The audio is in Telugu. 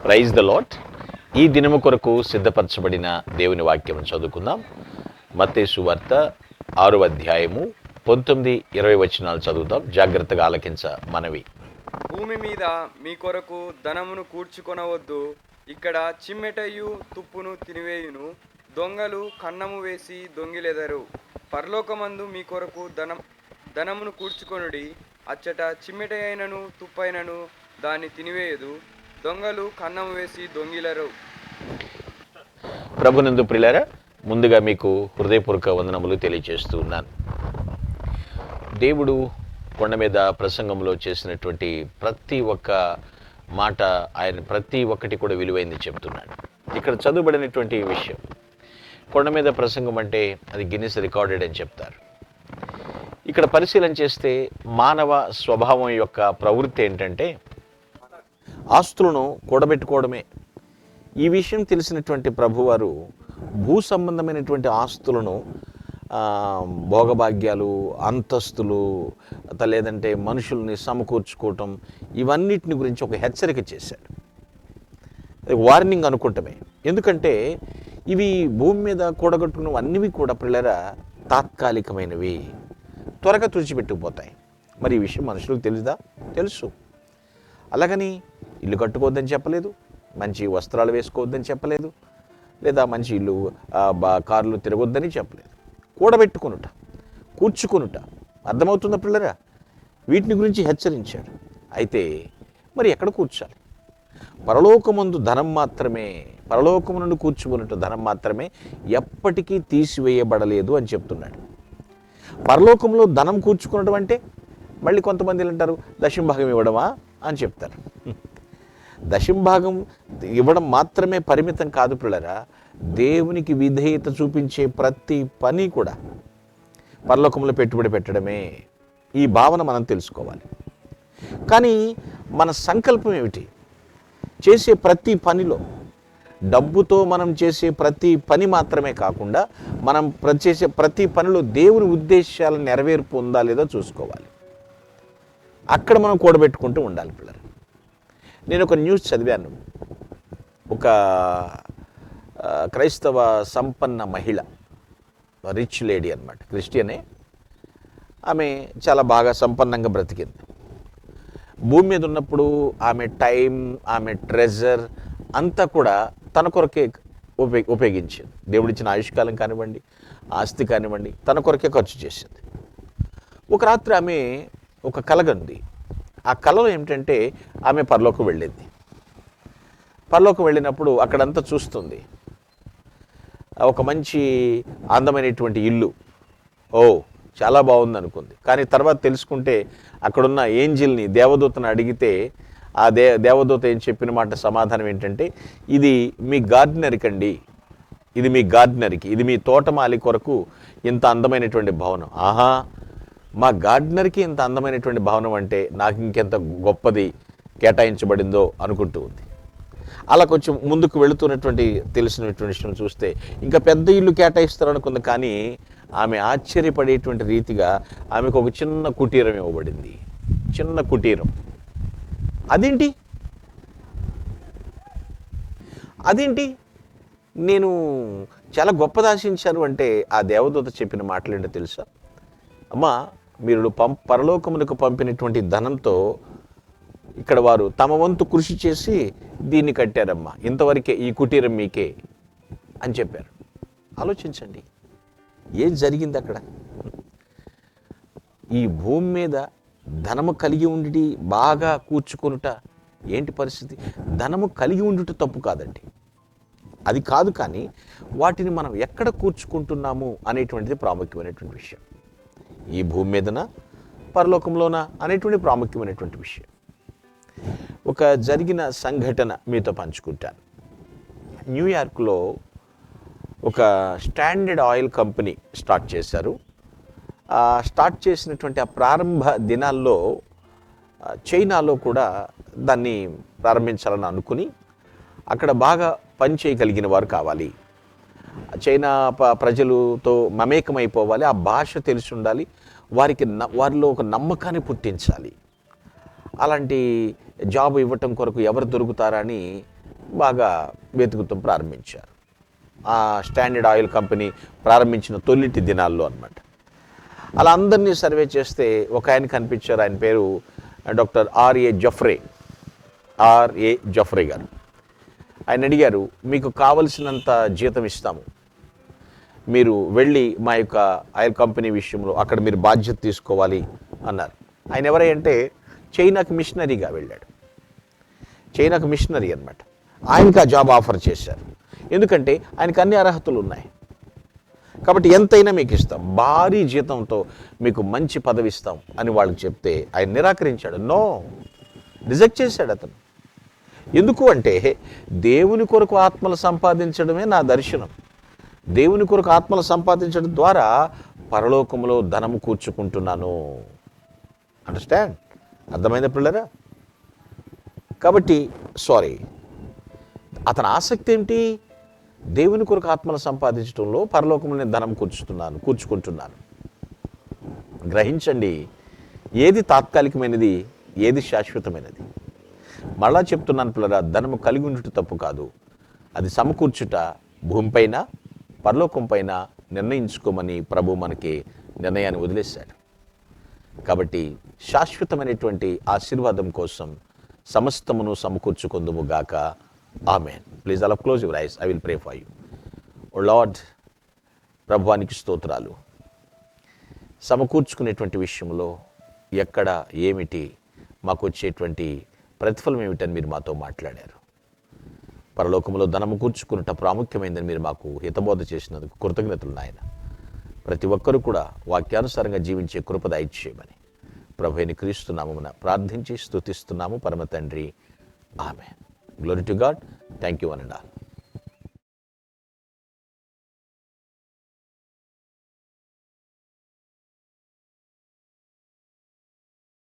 Praise the lord. ఈ దినము కొరకు సిద్ధపరచబడిన దేవుని వాక్యం చదువుకుందాం. మత్తయి సువార్త 6వ అధ్యాయము 19-20 వచనాలు చదువుతాం. జాగ్రత్తగా ఆలకించ మనవి. భూమి మీద మీ కొరకు ధనమును కూర్చుకొనవద్దు. ఇక్కడ చిమ్మెటయు తుప్పును తినివేయును, దొంగలు కన్నము వేసి దొంగిలెదరు. పరలోకమందు మీ కొరకు ధనమును కూర్చుకొనుడి. అచ్చట చిమ్మెటయైనను తుప్పైనను దాన్ని తినివేయదు, దొంగలు కన్నము వేసి దొంగిలరు. ప్రభునందు ప్రియులారా, ముందుగా మీకు హృదయపూర్వక వందనములు తెలియజేస్తూ ఉన్నాను. దేవుడు కొండ మీద ప్రసంగంలో చేసినటువంటి ప్రతి ఒక్క మాట, ఆయన ప్రతి ఒక్కటి కూడా విలువైంది చెప్తున్నాడు. ఇక్కడ చదువుబడినటువంటి విషయం, కొండ మీద ప్రసంగం అంటే అది గిన్నిస్ రికార్డెడ్ అని చెప్తారు. ఇక్కడ పరిశీలన చేస్తే మానవ స్వభావం యొక్క ప్రవృత్తి ఏంటంటే ఆస్తులను కూడబెట్టుకోవడమే. ఈ విషయం తెలిసినటువంటి ప్రభువారు భూ సంబంధమైనటువంటి ఆస్తులను, భోగభాగ్యాలు, అంతస్తులు, లేదంటే మనుషుల్ని సమకూర్చుకోవటం, ఇవన్నిటిని గురించి ఒక హెచ్చరిక చేశాడు. వార్నింగ్ అనుకుంటమే. ఎందుకంటే ఇవి భూమి మీద కూడగట్టుకున్నవన్నీ కూడా పిల్లరా తాత్కాలికమైనవి, త్వరగా తుడిచిపెట్టుకుపోతాయి. మరి ఈ విషయం మనుషులకు తెలుసుదా? తెలుసు. అలాగని ఇల్లు కట్టుకోవద్దని చెప్పలేదు, మంచి వస్త్రాలు వేసుకోవద్దని చెప్పలేదు, లేదా మంచి ఇల్లు కార్లు తిరగొద్దని చెప్పలేదు. కూడబెట్టుకొనుట, కూర్చుకొనుట, అర్థమవుతుందా పిల్లరా? వీటిని గురించి హెచ్చరించాడు. అయితే మరి ఎక్కడ కూర్చాలి? పరలోకమందు ధనం మాత్రమే, పరలోకము నుండి కూర్చుకున్నట్టు ధనం మాత్రమే ఎప్పటికీ తీసివేయబడలేదు అని చెప్తున్నాడు. పరలోకంలో ధనం కూర్చుకునడం అంటే మళ్ళీ కొంతమంది అంటారు దశంభాగం ఇవ్వడమా అని చెప్తారు. దశంభాగం ఇవ్వడం మాత్రమే పరిమితం కాదు పిల్లరా, దేవునికి విధేయత చూపించే ప్రతి పని కూడా పరలోకంలో పెట్టుబడి పెట్టడమే. ఈ భావన మనం తెలుసుకోవాలి. కానీ మన సంకల్పం ఏమిటి? చేసే ప్రతి పనిలో డబ్బుతో మనం చేసే ప్రతి పని మాత్రమే కాకుండా మనం చేసే ప్రతి పనిలో దేవుని ఉద్దేశాల నెరవేర్పు ఉందా లేదో చూసుకోవాలి. అక్కడ మనం కూడబెట్టుకుంటూ ఉండాలి పిల్లలు. నేను ఒక న్యూస్ చదివాను. ఒక క్రైస్తవ సంపన్న మహిళ, రిచ్ లేడీ అన్నమాట, క్రిస్టియనే. ఆమె చాలా బాగా సంపన్నంగా బ్రతికింది. భూమి మీద ఉన్నప్పుడు ఆమె టైం, ఆమె ట్రెజర్ అంతా కూడా తన కొరకే ఉపయోగించింది. దేవుడిచ్చిన ఆయుష్కాలం కానివ్వండి, ఆస్తి కానివ్వండి, తన కొరకే ఖర్చు చేసింది. ఒక రాత్రి ఆమె ఒక కలగంది. ఆ కలలో ఏమిటంటే ఆమె పరలోకం వెళ్ళింది. పరలోకం వెళ్ళినప్పుడు అక్కడంతా చూస్తుంది. ఒక మంచి అందమైనటువంటి ఇల్లు, చాలా బాగుంది అనుకుంది. కానీ తర్వాత తెలుసుకుంటే అక్కడున్న ఏంజిల్ని, దేవదూతను అడిగితే ఆ దేవదూత ఏం చెప్పిన మాట సమాధానం ఏంటంటే, ఇది మీ గార్డెనర్కి అండి, ఇది మీ గార్డెనర్కి, ఇది మీ తోటమాలి కొరకు ఇంత అందమైనటువంటి భవనం. ఆహా, మా గార్డెనర్కి ఇంత అందమైనటువంటి భవనం అంటే నాకు ఇంకెంత గొప్పది కేటాయించబడిందో అనుకుంటూ ఉంది. అలా కొంచెం ముందుకు వెళుతున్నటువంటి తెలిసినటువంటి విషయం చూస్తే ఇంకా పెద్ద ఇల్లు కేటాయిస్తారు అనుకుంది. కానీ ఆమె ఆశ్చర్యపడేటువంటి రీతిగా ఆమెకు ఒక చిన్న కుటీరం ఇవ్వబడింది. చిన్న కుటీరం. అదేంటి నేను చాలా గొప్పది ఆశించాను అంటే ఆ దేవదూత చెప్పిన మాటలేంటో తెలుసా? అమ్మా, మీరు పరలోకమునకు పంపినటువంటి ధనంతో ఇక్కడ వారు తమ వంతు కృషి చేసి దీన్ని కట్టారమ్మా, ఇంతవరకే, ఈ కుటీరం మీకే అని చెప్పారు. ఆలోచించండి, ఏం జరిగింది అక్కడ? ఈ భూమి మీద ధనము కలిగి ఉండి బాగా కూర్చుకొనుట ఏంటి పరిస్థితి? ధనము కలిగి ఉండుట తప్పు కాదండి, అది కాదు. కానీ వాటిని మనం ఎక్కడ కూర్చుకుంటున్నాము అనేటువంటిది ప్రాముఖ్యమైనటువంటి విషయం. ఈ భూమి మీదన, పరలోకంలోనా అనేటువంటి ప్రాముఖ్యమైనటువంటి విషయం. ఒక జరిగిన సంఘటన మీతో పంచుకుంటాను. న్యూయార్క్లో ఒక స్టాండర్డ్ ఆయిల్ కంపెనీ స్టార్ట్ చేశారు. స్టార్ట్ చేసినటువంటి ఆ ప్రారంభ దినాల్లో చైనాలో కూడా దాన్ని ప్రారంభించాలని అనుకుని అక్కడ బాగా పనిచేయగలిగిన వారు కావాలి. చైనా ప్రజలతో మమేకమైపోవాలి, ఆ భాష తెలిసి ఉండాలి, వారిలో ఒక నమ్మకాన్ని పుట్టించాలి. అలాంటి జాబ్ ఇవ్వటం కొరకు ఎవరు దొరుకుతారని బాగా వెతుకుతాం ప్రారంభించారు. ఆ స్టాండర్డ్ ఆయిల్ కంపెనీ ప్రారంభించిన తొలిటి దినాల్లో అన్నమాట. అలా అందరినీ సర్వే చేస్తే ఒక ఆయన కనిపించారు. ఆయన పేరు డాక్టర్ ఆర్ఏ జఫ్రే గారు. ఆయన అడిగారు, మీకు కావలసినంత జీతం ఇస్తాము, మీరు వెళ్ళి మా యొక్క ఆయిల్ కంపెనీ విషయంలో అక్కడ మీరు బాధ్యత తీసుకోవాలి అన్నారు. ఆయన ఎవరై అంటే చైనాకి మిషనరీగా వెళ్ళాడు. చైనాకు మిషనరీ అన్నమాట. ఆయనకి ఆ జాబ్ ఆఫర్ చేశారు. ఎందుకంటే ఆయనకు అన్ని అర్హతలు ఉన్నాయి కాబట్టి ఎంతైనా మీకు ఇస్తాం, భారీ జీతంతో మీకు మంచి పదవి ఇస్తాం అని వాళ్ళకి చెప్తే ఆయన నిరాకరించాడు. రిజెక్ట్ చేశాడు అతను. ఎందుకు అంటే దేవుని కొరకు ఆత్మలు సంపాదించడమే నా దర్శనం. దేవుని కొరకు ఆత్మలు సంపాదించడం ద్వారా పరలోకంలో ధనము కూర్చుకుంటున్నాను. అండర్స్టాండ్? అర్థమైందా పిల్లరా? కాబట్టి అతని ఆసక్తి ఏంటి? దేవుని కొరకు ఆత్మలు సంపాదించడంలో పరలోకంలో నేను ధనం కూర్చుకుంటున్నాను. గ్రహించండి, ఏది తాత్కాలికమైనది, ఏది శాశ్వతమైనది. మళ్ళా చెప్తున్నాను పిల్లరా, ధనము కలిగి ఉండుట తప్పు కాదు, అది సమకూర్చుట భూమిపైన పరలోకం పైన నిర్ణయించుకోమని ప్రభు మనకి నిర్ణయాన్ని వదిలేశాడు. కాబట్టి శాశ్వతమైనటువంటి ఆశీర్వాదం కోసం సమస్తమును సమకూర్చుకుందుము గాక. ఆమెన్. ప్లీజ్ అలా close your eyes. I will pray for you. O Lord, ప్రభువానికి స్తోత్రాలు. సమకూర్చుకునేటువంటి విషయంలో ఎక్కడ ఏమిటి మాకు వచ్చేటువంటి ప్రతిఫలం ఏమిటని మీరు మాతో మాట్లాడారు. పరలోకంలో ధనము కూర్చుకున్నట ప్రాముఖ్యమైందని మీరు మాకు హితబోధ చేసినందుకు కృతజ్ఞతలు నాయన. ప్రతి ఒక్కరూ కూడా వాక్యానుసారంగా జీవించే కృప దయచేయమని ప్రభువైన క్రీస్తు నామమున ప్రార్థించి స్తుతిస్తున్నాము పరమ తండ్రి. Amen. Glory to God. Thank you one and all.